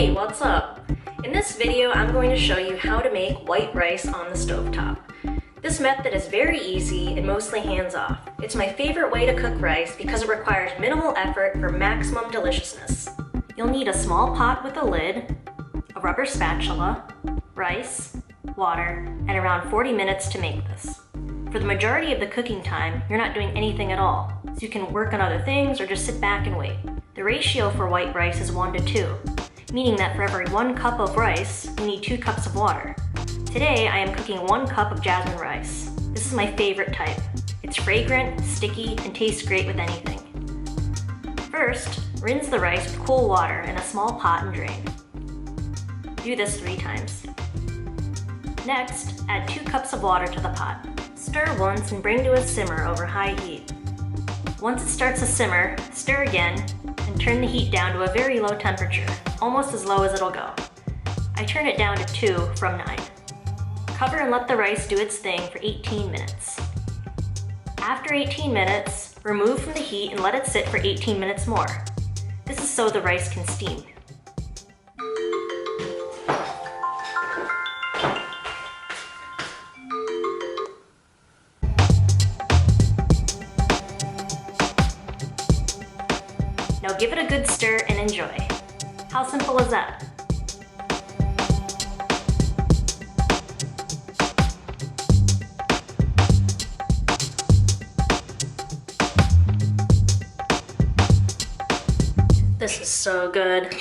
Hey, what's up? In this video, I'm going to show you how to make white rice on the stovetop. This method is very easy and mostly hands-off. It's my favorite way to cook rice because it requires minimal effort for maximum deliciousness. You'll need a small pot with a lid, a rubber spatula, rice, water, and around 40 minutes to make this. For the majority of the cooking time, you're not doing anything at all, so you can work on other things or just sit back and wait. The ratio for white rice is 1 to 2, meaning that for every 1 cup of rice, you need 2 cups of water. Today, I am cooking 1 cup of jasmine rice. This is my favorite type. It's fragrant, sticky, and tastes great with anything. First, rinse the rice with cool water in a small pot and drain. Do this 3 times. Next, add 2 cups of water to the pot. Stir once and bring to a simmer over high heat. Once it starts to simmer, stir again, and turn the heat down to a very low temperature, almost as low as it'll go. I turn it down to 2 from 9. Cover and let the rice do its thing for 18 minutes. After 18 minutes, remove from the heat and let it sit for 18 minutes more. This is so the rice can steam. Now give it a good stir and enjoy. How simple is that? This is so good.